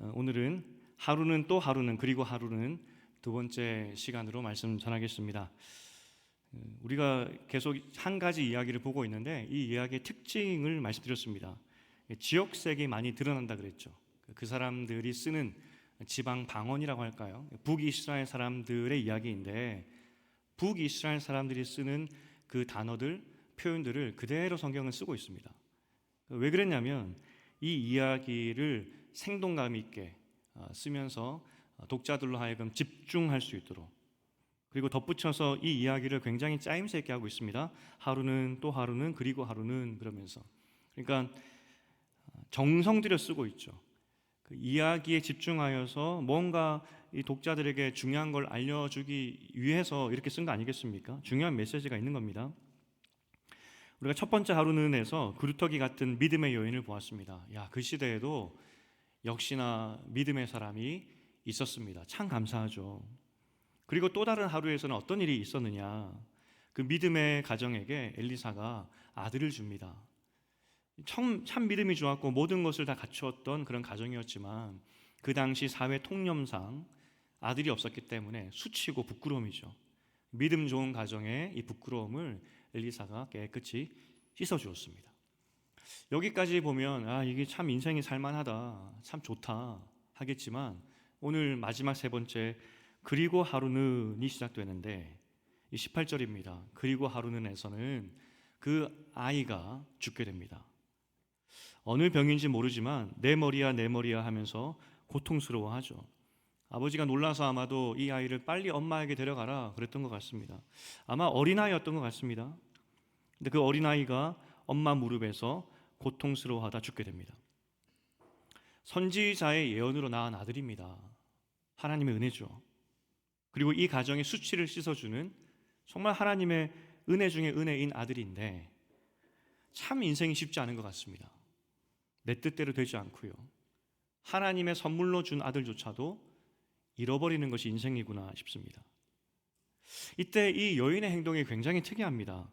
오늘은 하루는 또 하루는 그리고 하루는 두 번째 시간으로 말씀 전하겠습니다. 우리가 계속 한 가지 이야기를 보고 있는데 이 이야기의 특징을 말씀드렸습니다. 지역색이 많이 드러난다 그랬죠. 그 사람들이 쓰는 지방 방언이라고 할까요? 북이스라엘 사람들의 이야기인데 북이스라엘 사람들이 쓰는 그 단어들, 표현들을 그대로 성경은 쓰고 있습니다. 왜 그랬냐면 이 이야기를 생동감 있게 쓰면서 독자들로 하여금 집중할 수 있도록, 그리고 덧붙여서 이 이야기를 굉장히 짜임새 있게 하고 있습니다. 하루는 또 하루는 그리고 하루는 그러면서, 그러니까 정성 들여 쓰고 있죠. 그 이야기에 집중하여서 뭔가 이 독자들에게 중요한 걸 알려주기 위해서 이렇게 쓴 거 아니겠습니까? 중요한 메시지가 있는 겁니다. 우리가 첫 번째 하루는에서 구루터기 같은 믿음의 여인을 보았습니다. 그 시대에도 역시나 믿음의 사람이 있었습니다. 참 감사하죠. 그리고 또 다른 하루에서는 어떤 일이 있었느냐? 그 믿음의 가정에게 엘리사가 아들을 줍니다. 참 믿음이 좋았고 모든 것을 다 갖추었던 그런 가정이었지만 그 당시 사회 통념상 아들이 없었기 때문에 수치고 부끄러움이죠. 믿음 좋은 가정의 이 부끄러움을 엘리사가 깨끗이 씻어주었습니다. 여기까지 보면 이게 참 인생이 살만하다, 참 좋다 하겠지만 오늘 마지막 세 번째 그리고 하루는이 시작되는데 이 18절입니다. 그리고 하루는에서는 그 아이가 죽게 됩니다. 어느 병인지 모르지만 내 머리야 내 머리야 하면서 고통스러워하죠. 아버지가 놀라서 아마도 이 아이를 빨리 엄마에게 데려가라 그랬던 것 같습니다. 아마 어린아이였던 것 같습니다. 근데 그 어린아이가 엄마 무릎에서 고통스러워하다 죽게 됩니다. 선지자의 예언으로 낳은 아들입니다. 하나님의 은혜죠. 그리고 이 가정의 수치를 씻어주는 정말 하나님의 은혜 중에 은혜인 아들인데 참 인생이 쉽지 않은 것 같습니다. 내 뜻대로 되지 않고요, 하나님의 선물로 준 아들조차도 잃어버리는 것이 인생이구나 싶습니다. 이때 이 여인의 행동이 굉장히 특이합니다.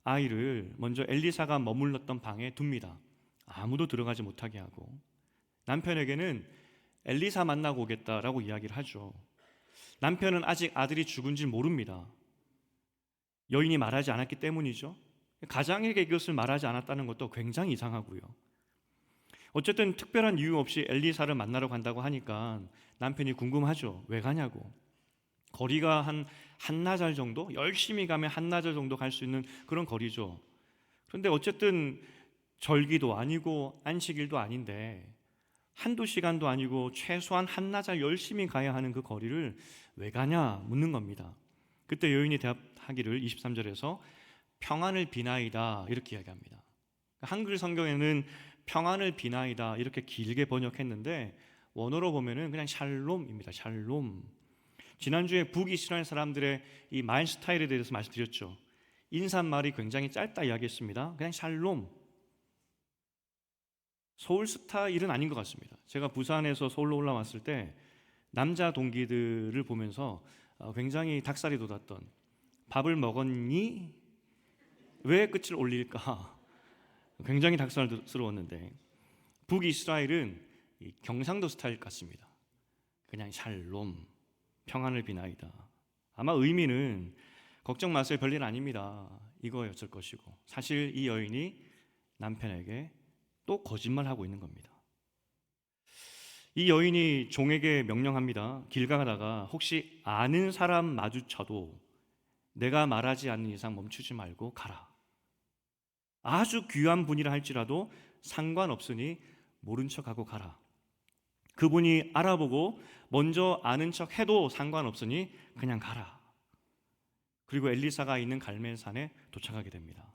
아이를 먼저 엘리사가 머물렀던 방에 둡니다. 아무도 들어가지 못하게 하고 남편에게는 엘리사 만나고 오겠다라고 이야기를 하죠. 남편은 아직 아들이 죽은 줄 모릅니다. 여인이 말하지 않았기 때문이죠. 가장에게 이것을 말하지 않았다는 것도 굉장히 이상하고요. 어쨌든 특별한 이유 없이 엘리사를 만나러 간다고 하니까 남편이 궁금하죠. 왜 가냐고. 거리가 한 한나절 정도? 열심히 가면 한나절 정도 갈 수 있는 그런 거리죠. 그런데 어쨌든 절기도 아니고 안식일도 아닌데 한두 시간도 아니고 최소한 한나절 열심히 가야 하는 그 거리를 왜 가냐 묻는 겁니다. 그때 여인이 대답하기를 23절에서 평안을 비나이다 이렇게 이야기합니다. 한글 성경에는 평안을 비나이다 이렇게 길게 번역했는데 원어로 보면은 그냥 샬롬입니다. 샬롬. 지난주에 북이스라엘 사람들의 이 말 스타일에 대해서 말씀드렸죠. 인사말이 굉장히 짧다 이야기했습니다. 그냥 샬롬. 서울 스타일은 아닌 것 같습니다. 제가 부산에서 서울로 올라왔을 때 남자 동기들을 보면서 굉장히 닭살이 돋았던, 밥을 먹었니? 왜 끝을 올릴까? 굉장히 닭살스러웠는데 북이스라엘은 경상도 스타일 같습니다. 그냥 샬롬, 평안을 비나이다. 아마 의미는 걱정 마세요, 별일 아닙니다 이거였을 것이고, 사실 이 여인이 남편에게 또 거짓말하고 있는 겁니다. 이 여인이 종에게 명령합니다. 길 가다가 혹시 아는 사람 마주쳐도 내가 말하지 않는 이상 멈추지 말고 가라. 아주 귀한 분이라 할지라도 상관없으니 모른 척하고 가라. 그분이 알아보고 먼저 아는 척 해도 상관없으니 그냥 가라. 그리고 엘리사가 있는 갈멜산에 도착하게 됩니다.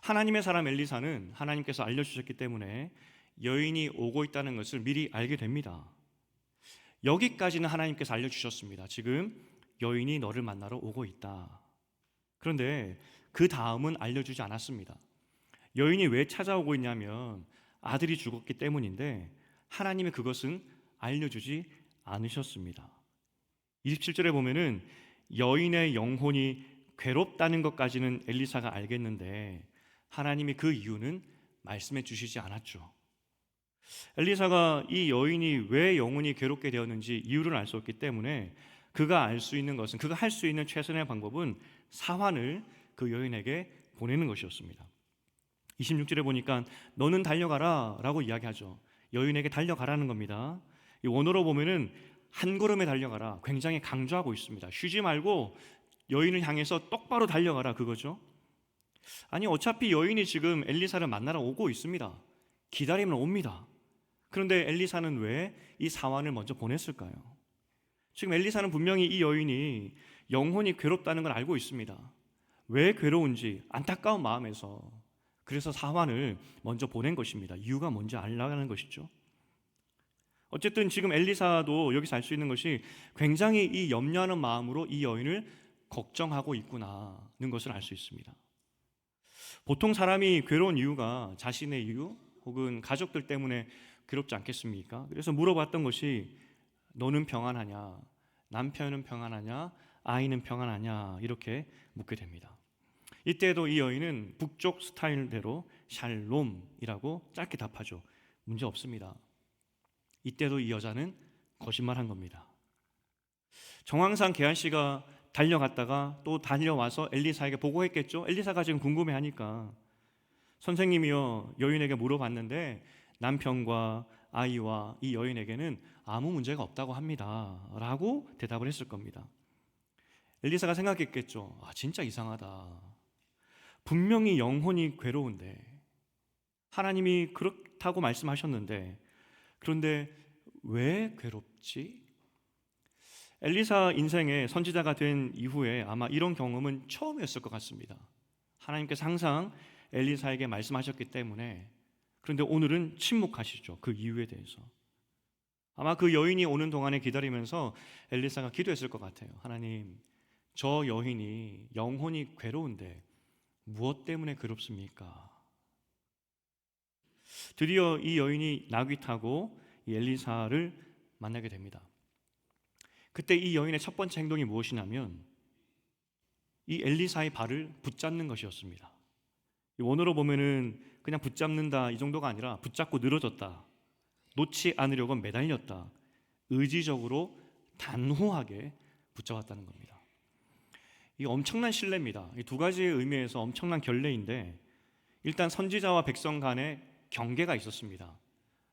하나님의 사람 엘리사는 하나님께서 알려주셨기 때문에 여인이 오고 있다는 것을 미리 알게 됩니다. 여기까지는 하나님께서 알려주셨습니다. 지금 여인이 너를 만나러 오고 있다. 그런데 그 다음은 알려주지 않았습니다. 여인이 왜 찾아오고 있냐면 아들이 죽었기 때문인데 하나님이 그것은 알려주지 않으셨습니다. 27절에 보면은 여인의 영혼이 괴롭다는 것까지는 엘리사가 알겠는데 하나님이 그 이유는 말씀해 주시지 않았죠. 엘리사가 이 여인이 왜 영혼이 괴롭게 되었는지 이유를 알 수 없기 때문에 그가 알 수 있는 것은, 그가 할 수 있는 최선의 방법은 사환을 그 여인에게 보내는 것이었습니다. 26절에 보니까 너는 달려가라 라고 이야기하죠. 여인에게 달려가라는 겁니다. 이 원어로 보면은 한 걸음에 달려가라, 굉장히 강조하고 있습니다. 쉬지 말고 여인을 향해서 똑바로 달려가라, 그거죠. 아니, 어차피 여인이 지금 엘리사를 만나러 오고 있습니다. 기다리면 옵니다. 그런데 엘리사는 왜 이 사환을 먼저 보냈을까요? 지금 엘리사는 분명히 이 여인이 영혼이 괴롭다는 걸 알고 있습니다. 왜 괴로운지 안타까운 마음에서, 그래서 사환을 먼저 보낸 것입니다. 이유가 뭔지 알라는 것이죠. 어쨌든 지금 엘리사도 여기서 알 수 있는 것이 굉장히 이 염려하는 마음으로 이 여인을 걱정하고 있구나는 것을 알 수 있습니다. 보통 사람이 괴로운 이유가 자신의 이유 혹은 가족들 때문에 괴롭지 않겠습니까? 그래서 물어봤던 것이 너는 평안하냐? 남편은 평안하냐? 아이는 평안하냐? 이렇게 묻게 됩니다. 이때도 이 여인은 북쪽 스타일대로 샬롬이라고 짧게 답하죠. 문제 없습니다. 이때도 이 여자는 거짓말한 겁니다. 정황상 게하시가 달려갔다가 또 달려와서 엘리사에게 보고했겠죠. 엘리사가 지금 궁금해하니까 선생님이요, 여인에게 물어봤는데 남편과 아이와 이 여인에게는 아무 문제가 없다고 합니다 라고 대답을 했을 겁니다. 엘리사가 생각했겠죠. 진짜 이상하다. 분명히 영혼이 괴로운데, 하나님이 그렇다고 말씀하셨는데, 그런데 왜 괴롭지? 엘리사 인생의 선지자가 된 이후에 아마 이런 경험은 처음이었을 것 같습니다. 하나님께서 항상 엘리사에게 말씀하셨기 때문에. 그런데 오늘은 침묵하시죠. 그 이유에 대해서. 아마 그 여인이 오는 동안에 기다리면서 엘리사가 기도했을 것 같아요. 하나님, 저 여인이 영혼이 괴로운데 무엇 때문에 괴롭습니까? 드디어 이 여인이 나귀 타고 이 엘리사를 만나게 됩니다. 그때 이 여인의 첫 번째 행동이 무엇이냐면 이 엘리사의 발을 붙잡는 것이었습니다. 원어로 보면은 그냥 붙잡는다 이 정도가 아니라 붙잡고 늘어졌다, 놓지 않으려고 매달렸다, 의지적으로 단호하게 붙잡았다는 겁니다. 이 엄청난 신뢰입니다. 이 두 가지의 의미에서 엄청난 결례인데, 일단 선지자와 백성 간에 경계가 있었습니다.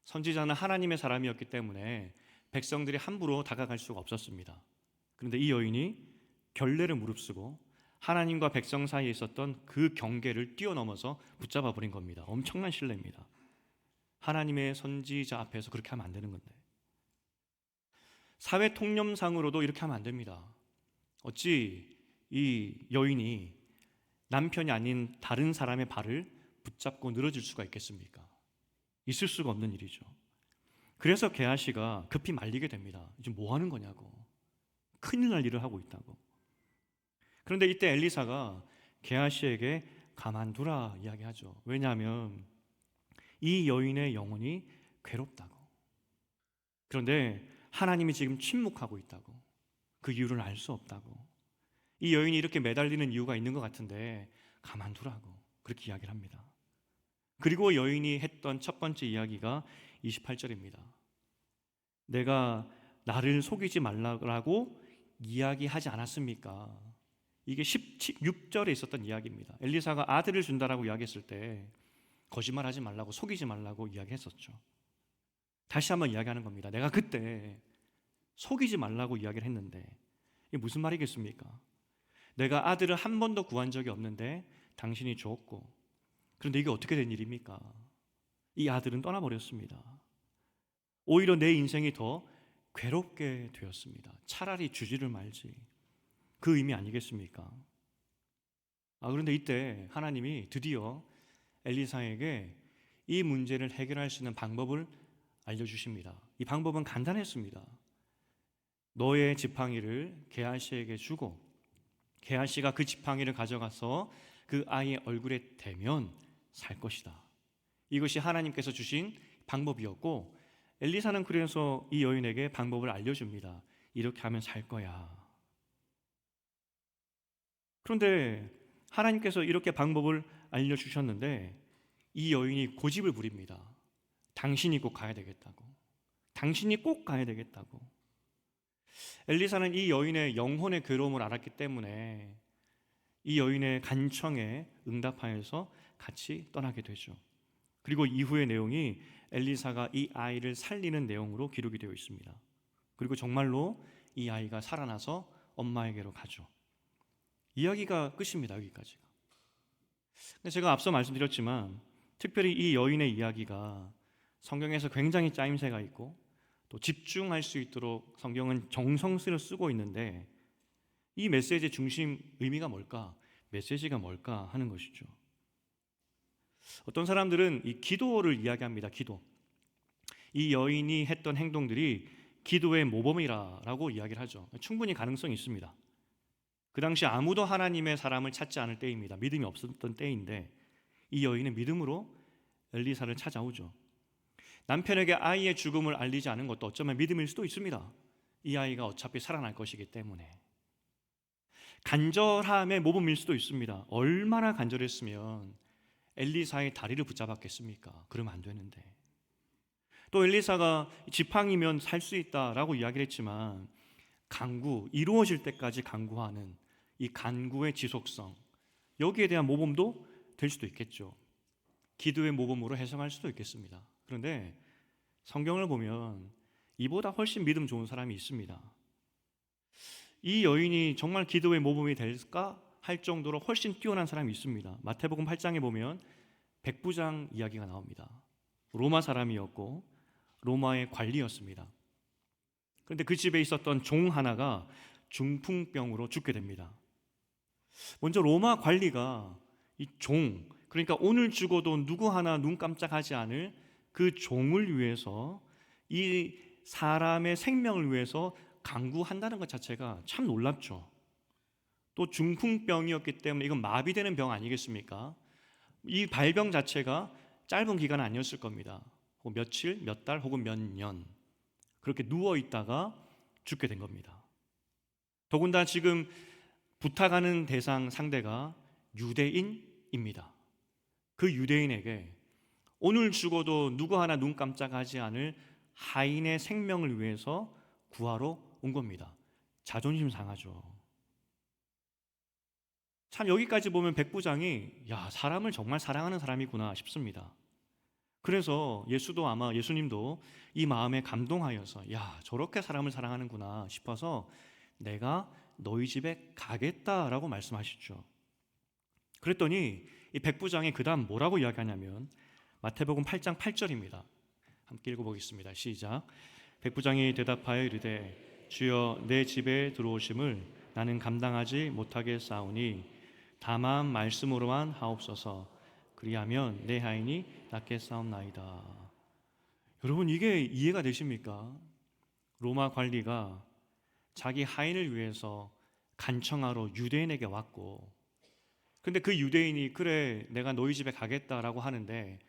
선지자는 하나님의 사람이었기 때문에 백성들이 함부로 다가갈 수가 없었습니다. 그런데 이 여인이 결례를 무릅쓰고 하나님과 백성 사이에 있었던 그 경계를 뛰어넘어서 붙잡아 버린 겁니다. 엄청난 신뢰입니다. 하나님의 선지자 앞에서 그렇게 하면 안 되는 건데, 사회 통념상으로도 이렇게 하면 안 됩니다. 어찌 이 여인이 남편이 아닌 다른 사람의 발을 붙잡고 늘어질 수가 있겠습니까? 있을 수가 없는 일이죠. 그래서 게하시가 급히 말리게 됩니다. 지금 뭐 하는 거냐고, 큰일 날 일을 하고 있다고. 그런데 이때 엘리사가 게하시에게 가만두라 이야기하죠. 왜냐하면 이 여인의 영혼이 괴롭다고. 그런데 하나님이 지금 침묵하고 있다고. 그 이유를 알 수 없다고. 이 여인이 이렇게 매달리는 이유가 있는 것 같은데 가만두라고 그렇게 이야기를 합니다. 그리고 여인이 했던 첫 번째 이야기가 28절입니다. 내가 나를 속이지 말라고 이야기하지 않았습니까? 이게 16절에 있었던 이야기입니다. 엘리사가 아들을 준다라고 이야기했을 때 거짓말하지 말라고, 속이지 말라고 이야기했었죠. 다시 한번 이야기하는 겁니다. 내가 그때 속이지 말라고 이야기를 했는데 이게 무슨 말이겠습니까? 내가 아들을 한 번도 구한 적이 없는데 당신이 주었고, 그런데 이게 어떻게 된 일입니까? 이 아들은 떠나버렸습니다. 오히려 내 인생이 더 괴롭게 되었습니다. 차라리 주지를 말지. 그 의미 아니겠습니까? 그런데 이때 하나님이 드디어 엘리사에게 이 문제를 해결할 수 있는 방법을 알려주십니다. 이 방법은 간단했습니다. 너의 지팡이를 게하시에게 주고 게하시가 그 지팡이를 가져가서 그 아이의 얼굴에 대면 살 것이다. 이것이 하나님께서 주신 방법이었고, 엘리사는 그래서 이 여인에게 방법을 알려줍니다. 이렇게 하면 살 거야. 그런데 하나님께서 이렇게 방법을 알려주셨는데 이 여인이 고집을 부립니다. 당신이 꼭 가야 되겠다고. 당신이 꼭 가야 되겠다고. 엘리사는 이 여인의 영혼의 괴로움을 알았기 때문에 이 여인의 간청에 응답하여서 같이 떠나게 되죠. 그리고 이후의 내용이 엘리사가 이 아이를 살리는 내용으로 기록이 되어 있습니다. 그리고 정말로 이 아이가 살아나서 엄마에게로 가죠. 이야기가 끝입니다. 여기까지가. 근데 제가 앞서 말씀드렸지만 특별히 이 여인의 이야기가 성경에서 굉장히 짜임새가 있고 또 집중할 수 있도록 성경은 정성스레 쓰고 있는데 이 메시지의 중심 의미가 뭘까? 메시지가 뭘까 하는 것이죠. 어떤 사람들은 이 기도를 이야기합니다. 기도. 이 여인이 했던 행동들이 기도의 모범이라고 이야기를 하죠. 충분히 가능성이 있습니다. 그 당시 아무도 하나님의 사람을 찾지 않을 때입니다. 믿음이 없었던 때인데 이 여인은 믿음으로 엘리사를 찾아오죠. 남편에게 아이의 죽음을 알리지 않은 것도 어쩌면 믿음일 수도 있습니다. 이 아이가 어차피 살아날 것이기 때문에. 간절함의 모범일 수도 있습니다. 얼마나 간절했으면 엘리사의 다리를 붙잡았겠습니까? 그러면 안 되는데. 또 엘리사가 지팡이면 살 수 있다라고 이야기를 했지만 간구, 이루어질 때까지 간구하는 이 간구의 지속성, 여기에 대한 모범도 될 수도 있겠죠. 기도의 모범으로 해석할 수도 있겠습니다. 그런데 성경을 보면 이보다 훨씬 믿음 좋은 사람이 있습니다. 이 여인이 정말 기도의 모범이 될까 할 정도로 훨씬 뛰어난 사람이 있습니다. 마태복음 8장에 보면 백부장 이야기가 나옵니다. 로마 사람이었고 로마의 관리였습니다. 그런데 그 집에 있었던 종 하나가 중풍병으로 죽게 됩니다. 먼저 로마 관리가 이 종, 그러니까 오늘 죽어도 누구 하나 눈 깜짝하지 않을 그 종을 위해서, 이 사람의 생명을 위해서 간구한다는 것 자체가 참 놀랍죠. 또 중풍병이었기 때문에 이건 마비되는 병 아니겠습니까? 이 발병 자체가 짧은 기간 아니었을 겁니다. 며칠, 몇 달 혹은 몇 년 그렇게 누워 있다가 죽게 된 겁니다. 더군다나 지금 부탁하는 대상 상대가 유대인입니다. 그 유대인에게 오늘 죽어도 누구 하나 눈 깜짝하지 않을 하인의 생명을 위해서 구하러 온 겁니다. 자존심 상하죠. 참 여기까지 보면 백부장이 사람을 정말 사랑하는 사람이구나 싶습니다. 그래서 예수님도 이 마음에 감동하여서 저렇게 사람을 사랑하는구나 싶어서 내가 너희 집에 가겠다라고 말씀하시죠. 그랬더니 이 백부장이 그 다음 뭐라고 이야기하냐면 마태복음 8장 8절입니다. 함께 읽어보겠습니다. 시작. 백부장이 대답하여 이르되 주여 내 집에 들어오심을 나는 감당하지 못하겠사오니 다만 말씀으로만 하옵소서. 그리하면 내 하인이 낫겠사옵나이다. 여러분, 이게 이해가 되십니까? 로마 관리가 자기 하인을 위해서 간청하러 유대인에게 왔고, 근데 그 유대인이 그래 내가 너희 집에 가겠다라고 하는데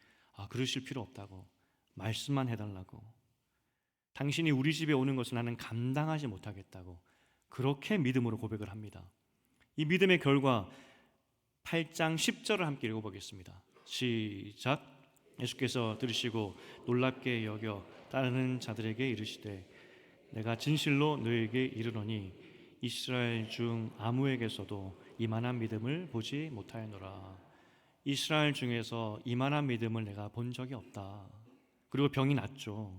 그러실 필요 없다고, 말씀만 해달라고, 당신이 우리 집에 오는 것을 나는 감당하지 못하겠다고, 그렇게 믿음으로 고백을 합니다. 이 믿음의 결과 8장 10절을 함께 읽어보겠습니다. 시작. 예수께서 들으시고 놀랍게 여겨 따르는 자들에게 이르시되 내가 진실로 너에게 이르노니 이스라엘 중 아무에게서도 이만한 믿음을 보지 못하였노라. 이스라엘 중에서 이만한 믿음을 내가 본 적이 없다. 그리고 병이 낫죠.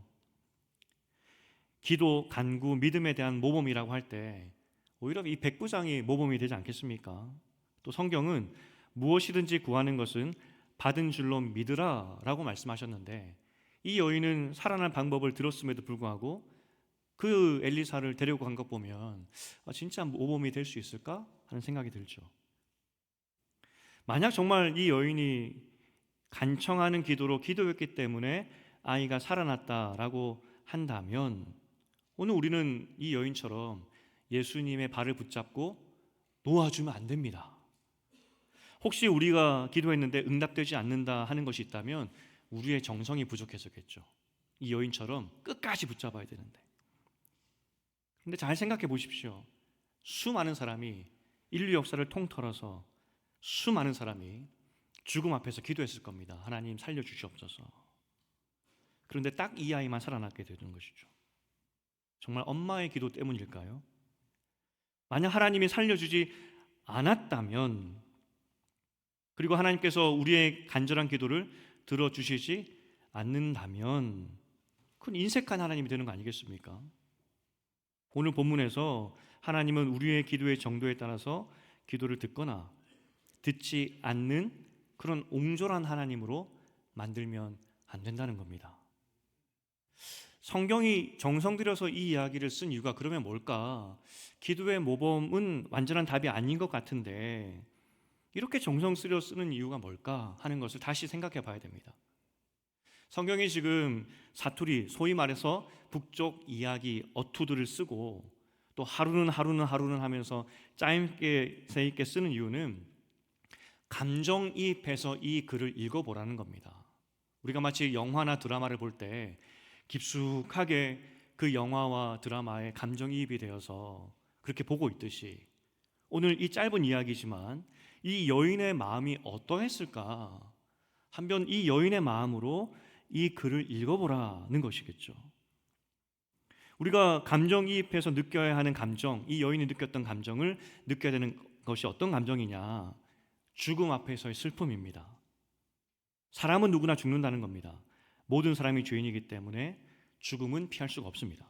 기도, 간구, 믿음에 대한 모범이라고 할 때 오히려 이 백부장이 모범이 되지 않겠습니까? 또 성경은 무엇이든지 구하는 것은 받은 줄로 믿으라 라고 말씀하셨는데 이 여인은 살아날 방법을 들었음에도 불구하고 그 엘리사를 데리고 간 것 보면 진짜 모범이 될 수 있을까 하는 생각이 들죠. 만약 정말 이 여인이 간청하는 기도로 기도했기 때문에 아이가 살아났다라고 한다면 오늘 우리는 이 여인처럼 예수님의 발을 붙잡고 놓아주면 안 됩니다. 혹시 우리가 기도했는데 응답되지 않는다 하는 것이 있다면 우리의 정성이 부족해서겠죠. 이 여인처럼 끝까지 붙잡아야 되는데. 근데 잘 생각해 보십시오. 수많은 사람이 인류 역사를 통틀어서 수많은 사람이 죽음 앞에서 기도했을 겁니다. 하나님 살려주시옵소서. 그런데 딱 이 아이만 살아남게 되는 것이죠. 정말 엄마의 기도 때문일까요? 만약 하나님이 살려주지 않았다면, 그리고 하나님께서 우리의 간절한 기도를 들어주시지 않는다면 그건 인색한 하나님이 되는 거 아니겠습니까? 오늘 본문에서 하나님은 우리의 기도의 정도에 따라서 기도를 듣거나 듣지 않는 그런 옹졸한 하나님으로 만들면 안 된다는 겁니다. 성경이 정성 들여서 이 이야기를 쓴 이유가 그러면 뭘까? 기도의 모범은 완전한 답이 아닌 것 같은데 이렇게 정성 들여 쓰는 이유가 뭘까 하는 것을 다시 생각해 봐야 됩니다. 성경이 지금 사투리, 소위 말해서 북쪽 이야기 어투들을 쓰고 또 하루는 하면서 짜임새 있게 쓰는 이유는 감정이입해서 이 글을 읽어보라는 겁니다. 우리가 마치 영화나 드라마를 볼 때 깊숙하게 그 영화와 드라마에 감정이입이 되어서 그렇게 보고 있듯이 오늘 이 짧은 이야기지만 이 여인의 마음이 어떠했을까? 한번 이 여인의 마음으로 이 글을 읽어보라는 것이겠죠. 우리가 감정이입해서 느껴야 하는 감정, 이 여인이 느꼈던 감정을 느껴야 되는 것이 어떤 감정이냐? 죽음 앞에서의 슬픔입니다. 사람은 누구나 죽는다는 겁니다. 모든 사람이 죄인이기 때문에 죽음은 피할 수가 없습니다.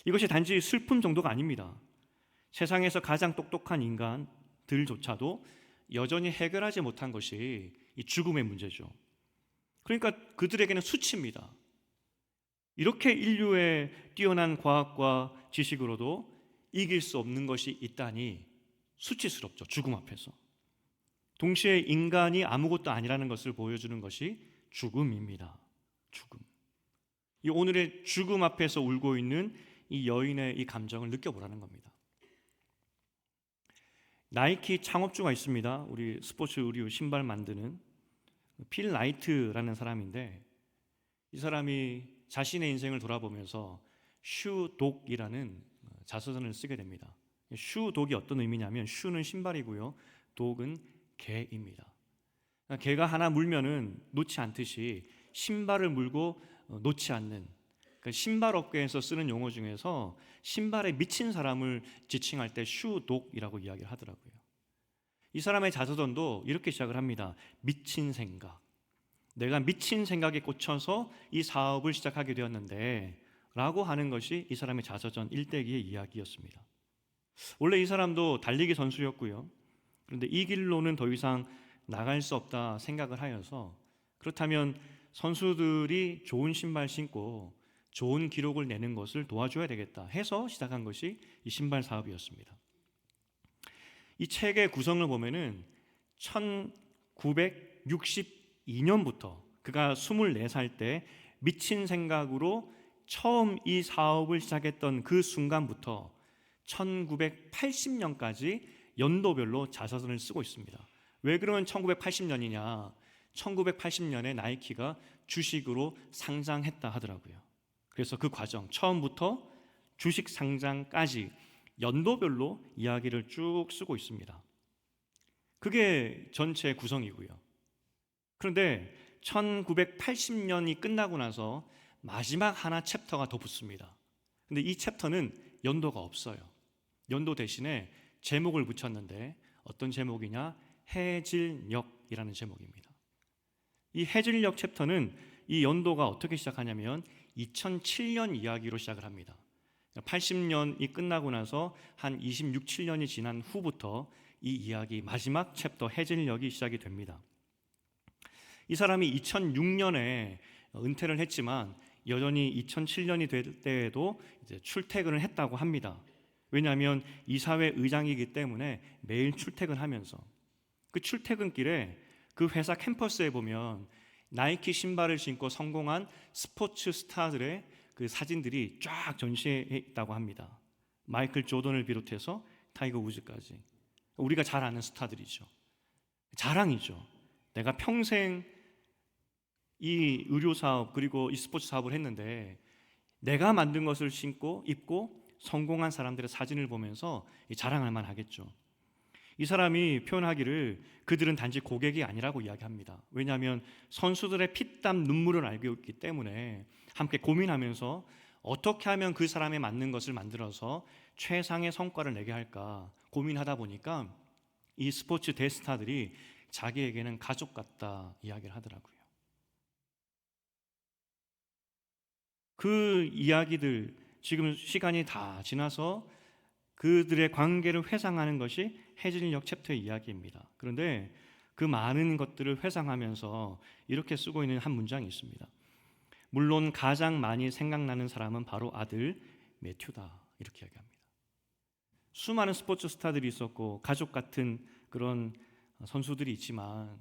이것이 단지 슬픔 정도가 아닙니다. 세상에서 가장 똑똑한 인간들조차도 여전히 해결하지 못한 것이 이 죽음의 문제죠. 그러니까 그들에게는 수치입니다. 이렇게 인류의 뛰어난 과학과 지식으로도 이길 수 없는 것이 있다니 수치스럽죠. 죽음 앞에서. 동시에 인간이 아무것도 아니라는 것을 보여주는 것이 죽음입니다. 죽음. 이 오늘의 죽음 앞에서 울고 있는 이 여인의 이 감정을 느껴보라는 겁니다. 나이키 창업주가 있습니다. 우리 스포츠 의류 신발 만드는 필 라이트라는 사람인데 이 사람이 자신의 인생을 돌아보면서 슈독이라는 자서전을 쓰게 됩니다. 슈독이 어떤 의미냐면 슈는 신발이고요. 독은 개입니다. 개가 하나 물면은 놓지 않듯이 신발을 물고 놓지 않는, 그러니까 신발 업계에서 쓰는 용어 중에서 신발에 미친 사람을 지칭할 때 슈독이라고 이야기를 하더라고요. 이 사람의 자서전도 이렇게 시작을 합니다. 미친 생각. 내가 미친 생각에 꽂혀서 이 사업을 시작하게 되었는데 라고 하는 것이 이 사람의 자서전 일대기의 이야기였습니다. 원래 이 사람도 달리기 선수였고요. 그런데 이 길로는 더 이상 나갈 수 없다 생각을 하여서 그렇다면 선수들이 좋은 신발 신고 좋은 기록을 내는 것을 도와줘야 되겠다 해서 시작한 것이 이 신발 사업이었습니다. 이 책의 구성을 보면은 1962년부터 그가 24살 때 미친 생각으로 처음 이 사업을 시작했던 그 순간부터 1980년까지 연도별로 자서전을 쓰고 있습니다. 왜 그러면 1980년이냐? 1980년에 나이키가 주식으로 상장했다 하더라고요. 그래서 그 과정, 처음부터 주식 상장까지 연도별로 이야기를 쭉 쓰고 있습니다. 그게 전체 구성이고요. 그런데 1980년이 끝나고 나서 마지막 하나 챕터가 더 붙습니다. 근데 이 챕터는 연도가 없어요. 연도 대신에 제목을 붙였는데 어떤 제목이냐? 해질녘이라는 제목입니다. 이 해질녘 챕터는 이 연도가 어떻게 시작하냐면 2007년 이야기로 시작을 합니다. 80년이 끝나고 나서 한 26, 7년이 지난 후부터 이 이야기 마지막 챕터 해질녘이 시작이 됩니다. 이 사람이 2006년에 은퇴를 했지만 여전히 2007년이 될 때에도 이제 출퇴근을 했다고 합니다. 왜냐하면 이사회 의장이기 때문에 매일 출퇴근하면서 그 출퇴근길에 그 회사 캠퍼스에 보면 나이키 신발을 신고 성공한 스포츠 스타들의 그 사진들이 쫙 전시해 있다고 합니다. 마이클 조던을 비롯해서 타이거 우즈까지 우리가 잘 아는 스타들이죠. 자랑이죠. 내가 평생 이 의료 사업 그리고 이 스포츠 사업을 했는데 내가 만든 것을 신고 입고 성공한 사람들의 사진을 보면서 자랑할 만하겠죠. 이 사람이 표현하기를 그들은 단지 고객이 아니라고 이야기합니다. 왜냐하면 선수들의 피땀 눈물을 알고 있기 때문에 함께 고민하면서 어떻게 하면 그 사람에 맞는 것을 만들어서 최상의 성과를 내게 할까 고민하다 보니까 이 스포츠 대스타들이 자기에게는 가족 같다 이야기를 하더라고요. 그 이야기들 지금 시간이 다 지나서 그들의 관계를 회상하는 것이 해질녘 챕터의 이야기입니다. 그런데 그 많은 것들을 회상하면서 이렇게 쓰고 있는 한 문장이 있습니다. 물론 가장 많이 생각나는 사람은 바로 아들 매튜다 이렇게 이야기합니다. 수많은 스포츠 스타들이 있었고 가족 같은 그런 선수들이 있지만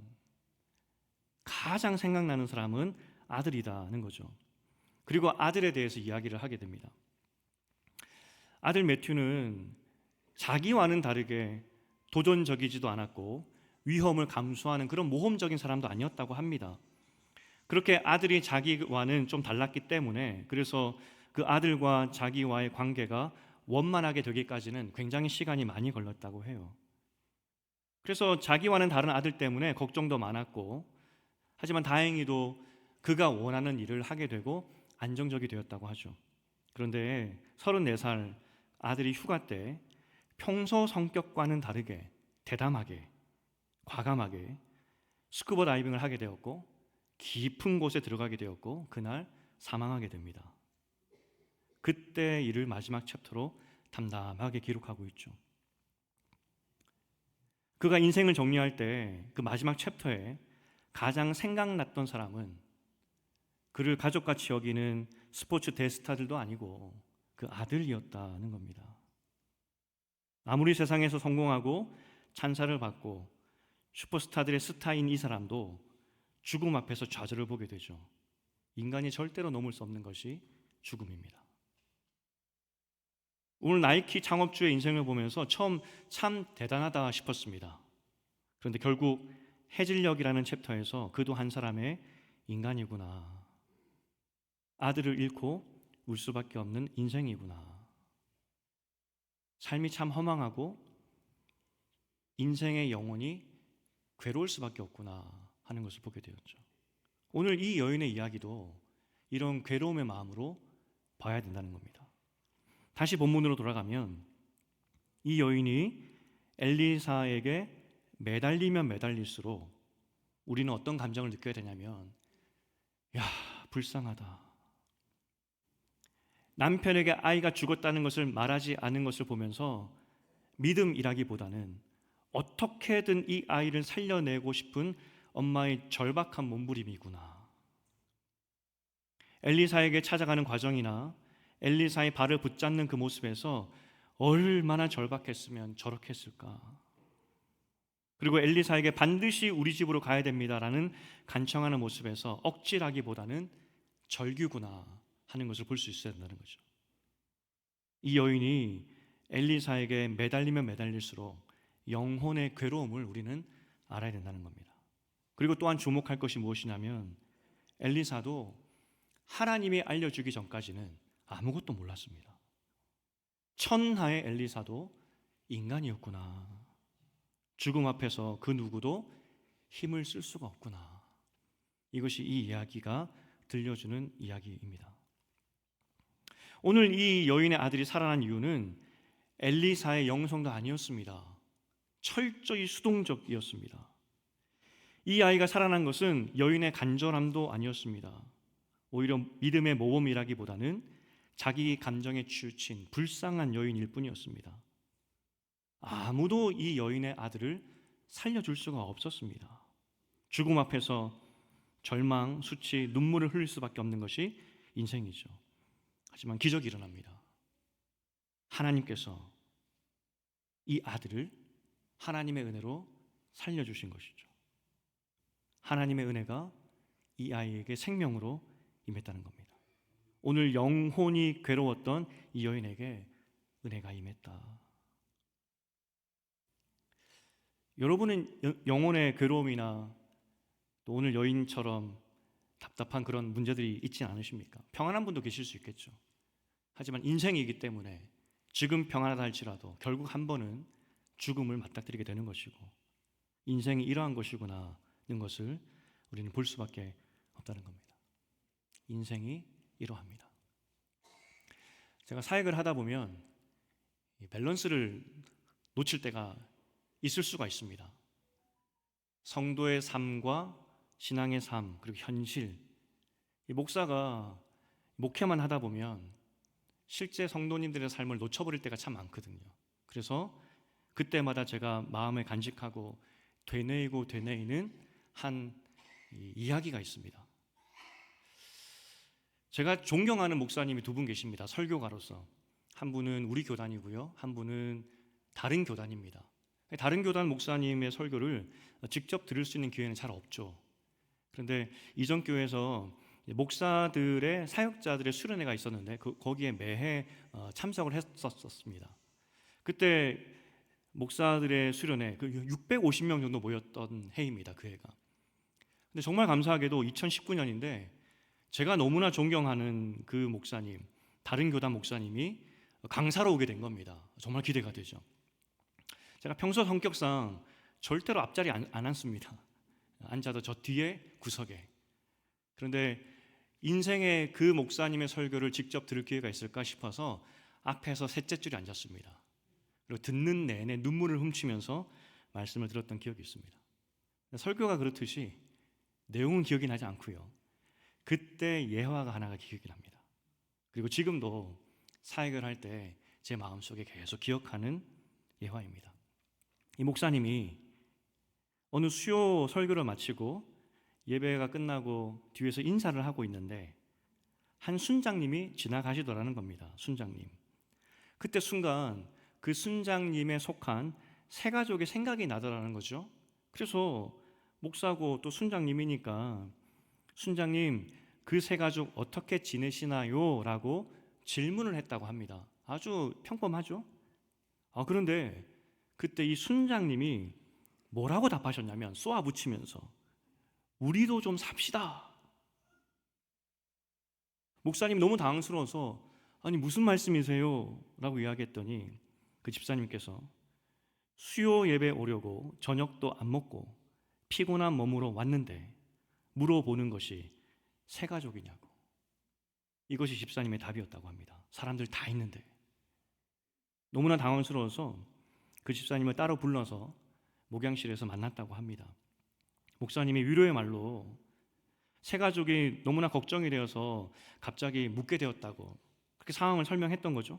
가장 생각나는 사람은 아들이다는 거죠. 그리고 아들에 대해서 이야기를 하게 됩니다. 아들 매튜는 자기와는 다르게 도전적이지도 않았고 위험을 감수하는 그런 모험적인 사람도 아니었다고 합니다. 그렇게 아들이 자기와는 좀 달랐기 때문에 그래서 그 아들과 자기와의 관계가 원만하게 되기까지는 굉장히 시간이 많이 걸렸다고 해요. 그래서 자기와는 다른 아들 때문에 걱정도 많았고 하지만 다행히도 그가 원하는 일을 하게 되고 안정적이 되었다고 하죠. 그런데 34살 아들이 휴가 때 평소 성격과는 다르게 대담하게 과감하게 스쿠버 다이빙을 하게 되었고 깊은 곳에 들어가게 되었고 그날 사망하게 됩니다. 그때 일을 마지막 챕터로 담담하게 기록하고 있죠. 그가 인생을 정리할 때 그 마지막 챕터에 가장 생각났던 사람은 그를 가족같이 여기는 스포츠 대스타들도 아니고 그 아들이었다는 겁니다. 아무리 세상에서 성공하고 찬사를 받고 슈퍼스타들의 스타인 이 사람도 죽음 앞에서 좌절을 보게 되죠. 인간이 절대로 넘을 수 없는 것이 죽음입니다. 오늘 나이키 창업주의 인생을 보면서 처음 참 대단하다 싶었습니다. 그런데 결국 해질녘이라는 챕터에서 그도 한 사람의 인간이구나. 아들을 잃고 울 수밖에 없는 인생이구나. 삶이 참 허망하고 인생의 영혼이 괴로울 수밖에 없구나 하는 것을 보게 되었죠. 오늘 이 여인의 이야기도 이런 괴로움의 마음으로 봐야 된다는 겁니다. 다시 본문으로 돌아가면 이 여인이 엘리사에게 매달리면 매달릴수록 우리는 어떤 감정을 느껴야 되냐면 야, 불쌍하다. 남편에게 아이가 죽었다는 것을 말하지 않은 것을 보면서 믿음이라기보다는 어떻게든 이 아이를 살려내고 싶은 엄마의 절박한 몸부림이구나. 엘리사에게 찾아가는 과정이나 엘리사의 발을 붙잡는 그 모습에서 얼마나 절박했으면 저렇게 했을까. 그리고 엘리사에게 반드시 우리 집으로 가야 됩니다라는 간청하는 모습에서 억지라기보다는 절규구나 하는 것을 볼 수 있어야 된다는 거죠. 이 여인이 엘리사에게 매달리면 매달릴수록 영혼의 괴로움을 우리는 알아야 된다는 겁니다. 그리고 또한 주목할 것이 무엇이냐면 엘리사도 하나님이 알려주기 전까지는 아무것도 몰랐습니다. 천하의 엘리사도 인간이었구나. 죽음 앞에서 그 누구도 힘을 쓸 수가 없구나. 이것이 이 이야기가 들려주는 이야기입니다. 오늘 이 여인의 아들이 살아난 이유는 엘리사의 영성도 아니었습니다. 철저히 수동적이었습니다. 이 아이가 살아난 것은 여인의 간절함도 아니었습니다. 오히려 믿음의 모범이라기보다는 자기 감정에 치우친 불쌍한 여인일 뿐이었습니다. 아무도 이 여인의 아들을 살려줄 수가 없었습니다. 죽음 앞에서 절망, 수치, 눈물을 흘릴 수밖에 없는 것이 인생이죠. 하지만 기적이 일어납니다. 하나님께서 이 아들을 하나님의 은혜로 살려주신 것이죠. 하나님의 은혜가 이 아이에게 생명으로 임했다는 겁니다. 오늘 영혼이 괴로웠던 이 여인에게 은혜가 임했다. 여러분은 영혼의 괴로움이나 또 오늘 여인처럼 답답한 그런 문제들이 있지 않으십니까? 평안한 분도 계실 수 있겠죠. 하지만 인생이기 때문에 지금 평안하다 할지라도 결국 한 번은 죽음을 맞닥뜨리게 되는 것이고 인생이 이러한 것이구나 하는 것을 우리는 볼 수밖에 없다는 겁니다. 인생이 이러합니다. 제가 사역을 하다 보면 이 밸런스를 놓칠 때가 있을 수가 있습니다. 성도의 삶과 신앙의 삶 그리고 현실, 이 목사가 목회만 하다 보면 실제 성도님들의 삶을 놓쳐버릴 때가 참 많거든요. 그래서 그때마다 제가 마음에 간직하고 되뇌이는 한 이야기가 있습니다. 제가 존경하는 목사님이 두 분 계십니다. 설교가로서. 한 분은 우리 교단이고요. 한 분은 다른 교단입니다. 다른 교단 목사님의 설교를 직접 들을 수 있는 기회는 잘 없죠. 그런데 이전 교회에서 목사들의 사역자들의 수련회가 있었는데 거기에 매해 참석을 했었습니다. 그때 목사들의 수련회 650명 정도 모였던 해입니다. 그 해가. 근데 정말 감사하게도 2019년인데 제가 너무나 존경하는 그 목사님, 다른 교단 목사님이 강사로 오게 된 겁니다. 정말 기대가 되죠. 제가 평소 성격상 절대로 앞자리 안 앉습니다. 앉아도 저 뒤에 구석에. 그런데 인생의 그 목사님의 설교를 직접 들을 기회가 있을까 싶어서 앞에서 셋째 줄에 앉았습니다. 그리고 듣는 내내 눈물을 훔치면서 말씀을 들었던 기억이 있습니다. 설교가 그렇듯이 내용은 기억이 나지 않고요. 그때 예화가 하나가 기억이 납니다. 그리고 지금도 사역을 할 때 제 마음속에 계속 기억하는 예화입니다. 이 목사님이 어느 수요 설교를 마치고 예배가 끝나고 뒤에서 인사를 하고 있는데 한 순장님이 지나가시더라는 겁니다. 순장님. 그때 순간 그 순장님에 속한 세 가족의 생각이 나더라는 거죠. 그래서 목사고 또 순장님이니까 순장님 그 세 가족 어떻게 지내시나요? 라고 질문을 했다고 합니다. 아주 평범하죠? 그런데 그때 이 순장님이 뭐라고 답하셨냐면 쏘아붙이면서 우리도 좀 삽시다. 목사님 너무 당황스러워서 아니 무슨 말씀이세요? 라고 이야기했더니 그 집사님께서 수요 예배 오려고 저녁도 안 먹고 피곤한 몸으로 왔는데 물어보는 것이 새 가족이냐고. 이것이 집사님의 답이었다고 합니다. 사람들 다 있는데. 너무나 당황스러워서 그 집사님을 따로 불러서 목양실에서 만났다고 합니다. 목사님이 위로의 말로 새 가족이 너무나 걱정이 되어서 갑자기 묻게 되었다고 그렇게 상황을 설명했던 거죠.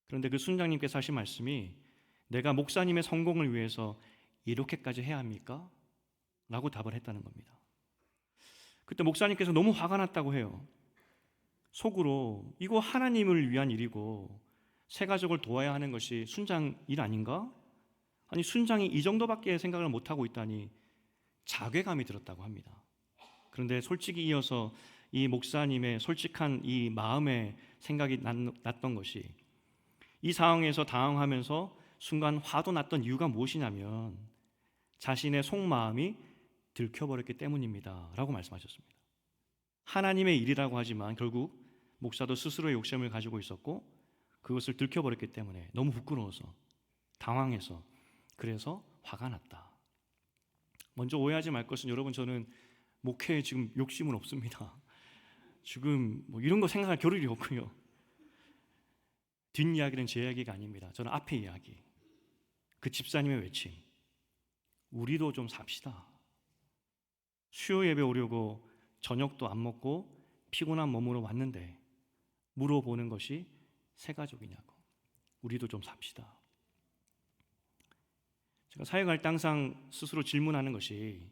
그런데 그 순장님께서 하신 말씀이 내가 목사님의 성공을 위해서 이렇게까지 해야 합니까? 라고 답을 했다는 겁니다. 그때 목사님께서 너무 화가 났다고 해요. 속으로 이거 하나님을 위한 일이고 새 가족을 도와야 하는 것이 순장 일 아닌가? 아니 순장이 이 정도밖에 생각을 못하고 있다니 자괴감이 들었다고 합니다. 그런데 솔직히 이어서 이 목사님의 솔직한 이 마음의 생각이 났던 것이 이 상황에서 당황하면서 순간 화도 났던 이유가 무엇이냐면 자신의 속마음이 들켜버렸기 때문입니다 라고 말씀하셨습니다. 하나님의 일이라고 하지만 결국 목사도 스스로의 욕심을 가지고 있었고 그것을 들켜버렸기 때문에 너무 부끄러워서 당황해서 그래서 화가 났다. 먼저 오해하지 말 것은 여러분 저는 목회에 지금 욕심은 없습니다. 지금 뭐 이런 거 생각할 겨를이 없고요. 뒷이야기는 제 이야기가 아닙니다. 저는 앞에 이야기. 그 집사님의 외침. 우리도 좀 삽시다. 수요 예배 오려고 저녁도 안 먹고 피곤한 몸으로 왔는데 물어보는 것이 새 가족이냐고. 우리도 좀 삽시다. 제가 사역할 때 항상 스스로 질문하는 것이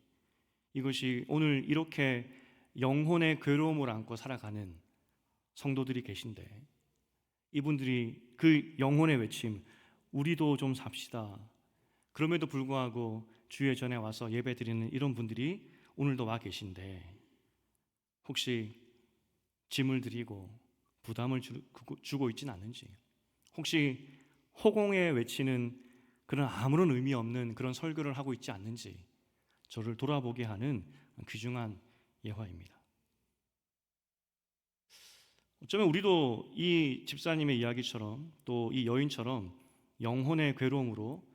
이것이 오늘 이렇게 영혼의 괴로움을 안고 살아가는 성도들이 계신데 이분들이 그 영혼의 외침 우리도 좀 삽시다. 그럼에도 불구하고 주의 전에 와서 예배 드리는 이런 분들이 오늘도 와 계신데 혹시 짐을 드리고 부담을 주고 있지는 않은지, 혹시 허공에 외치는 그런 아무런 의미 없는 그런 설교를 하고 있지 않는지 저를 돌아보게 하는 귀중한 예화입니다. 어쩌면 우리도 이 집사님의 이야기처럼 또 이 여인처럼 영혼의 괴로움으로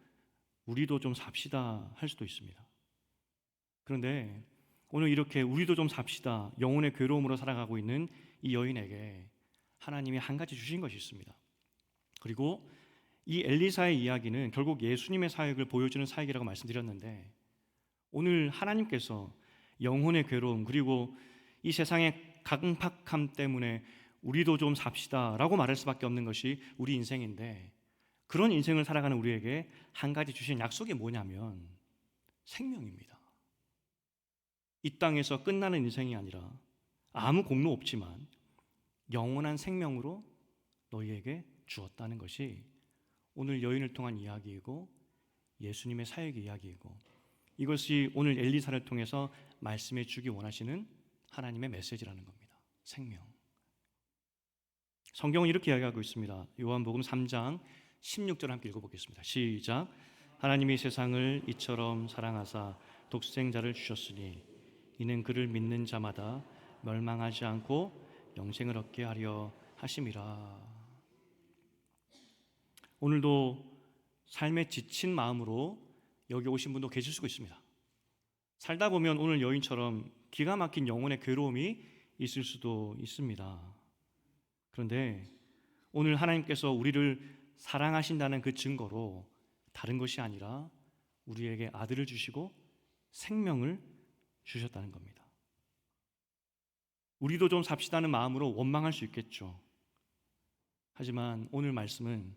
우리도 좀 삽시다 할 수도 있습니다. 그런데 오늘 이렇게 우리도 좀 삽시다, 영혼의 괴로움으로 살아가고 있는 이 여인에게 하나님이 한 가지 주신 것이 있습니다. 그리고 이 엘리사의 이야기는 결국 예수님의 사역을 보여주는 사역이라고 말씀드렸는데, 오늘 하나님께서 영혼의 괴로움 그리고 이 세상의 강팍함 때문에 우리도 좀 삽시다 라고 말할 수밖에 없는 것이 우리 인생인데, 그런 인생을 살아가는 우리에게 한 가지 주신 약속이 뭐냐면 생명입니다. 이 땅에서 끝나는 인생이 아니라 아무 공로 없지만 영원한 생명으로 너희에게 주었다는 것이 오늘 여인을 통한 이야기이고 예수님의 사역의 이야기이고, 이것이 오늘 엘리사를 통해서 말씀해 주기 원하시는 하나님의 메시지라는 겁니다. 생명. 성경은 이렇게 이야기하고 있습니다. 요한복음 3장 16절 함께 읽어보겠습니다. 시작. 하나님이 세상을 이처럼 사랑하사 독생자를 주셨으니 이는 그를 믿는 자마다 멸망하지 않고 영생을 얻게 하려 하심이라. 오늘도 삶에 지친 마음으로 여기 오신 분도 계실 수 있습니다. 살다 보면 오늘 여인처럼 기가 막힌 영혼의 괴로움이 있을 수도 있습니다. 그런데 오늘 하나님께서 우리를 사랑하신다는 그 증거로 다른 것이 아니라 우리에게 아들을 주시고 생명을 주셨다는 겁니다. 우리도 좀 삽시다는 마음으로 원망할 수 있겠죠. 하지만 오늘 말씀은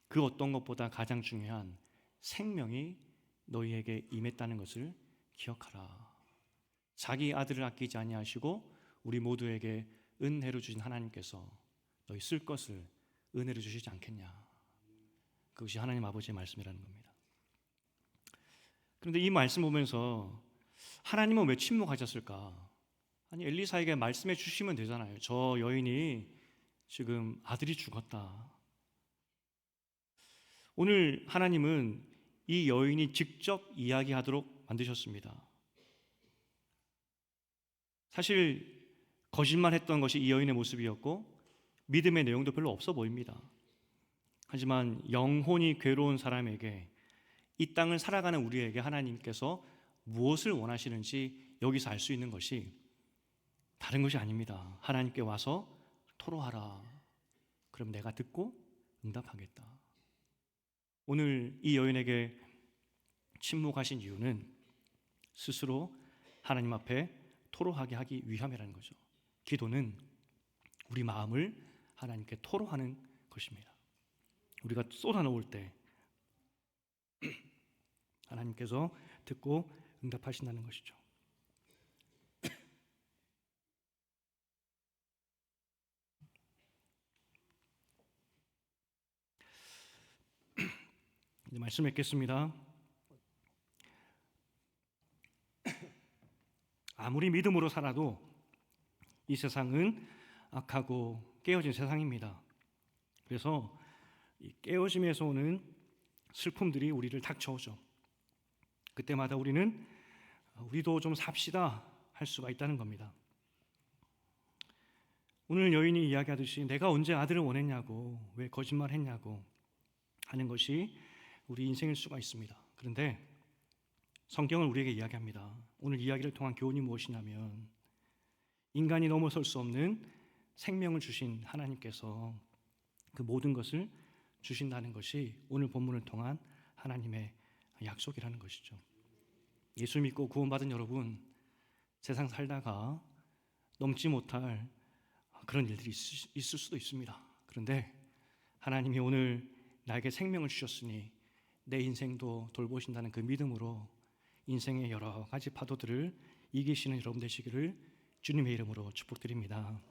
그 어떤 것보다 가장 중요한 생명이 너희에게 임했다는 것을 기억하라. 자기 아들을 아끼지 아니하시고 우리 모두에게 은혜로 주신 하나님께서 너희 쓸 것을 은혜로 주시지 않겠냐. 그것이 하나님 아버지의 말씀이라는 겁니다. 그런데 이 말씀 보면서 하나님은 왜 침묵하셨을까? 아니, 엘리사에게 말씀해 주시면 되잖아요. 저 여인이 지금 아들이 죽었다. 오늘 하나님은 이 여인이 직접 이야기하도록 만드셨습니다. 사실 거짓말했던 것이 이 여인의 모습이었고 믿음의 내용도 별로 없어 보입니다. 하지만 영혼이 괴로운 사람에게, 이 땅을 살아가는 우리에게 하나님께서 무엇을 원하시는지 여기서 알 수 있는 것이 다른 것이 아닙니다. 하나님께 와서 토로하라. 그럼 내가 듣고 응답하겠다. 오늘 이 여인에게 침묵하신 이유는 스스로 하나님 앞에 토로하게 하기 위함이라는 거죠. 기도는 우리 마음을 하나님께 토로하는 것입니다. 우리가 쏟아놓을 때 하나님께서 듣고 응답하신다는 것이죠. 이제 말씀 읽겠습니다. 아무리 믿음으로 살아도 이 세상은 악하고 깨어진 세상입니다. 그래서 이 깨어짐에서 오는 슬픔들이 우리를 닥쳐오죠. 그때마다 우리도 좀 삽시다 할 수가 있다는 겁니다. 오늘 여인이 이야기하듯이 내가 언제 아들을 원했냐고, 왜 거짓말했냐고 하는 것이 우리 인생일 수가 있습니다. 그런데 성경은 우리에게 이야기합니다. 오늘 이야기를 통한 교훈이 무엇이냐면 인간이 넘어설 수 없는 생명을 주신 하나님께서 그 모든 것을 주신다는 것이 오늘 본문을 통한 하나님의 약속이라는 것이죠. 예수 믿고 구원받은 여러분, 세상 살다가 넘지 못할 그런 일들이 있을 수도 있습니다. 그런데 하나님이 오늘 나에게 생명을 주셨으니 내 인생도 돌보신다는 그 믿음으로 인생의 여러 가지 파도들을 이기시는 여러분 되시기를 주님의 이름으로 축복드립니다.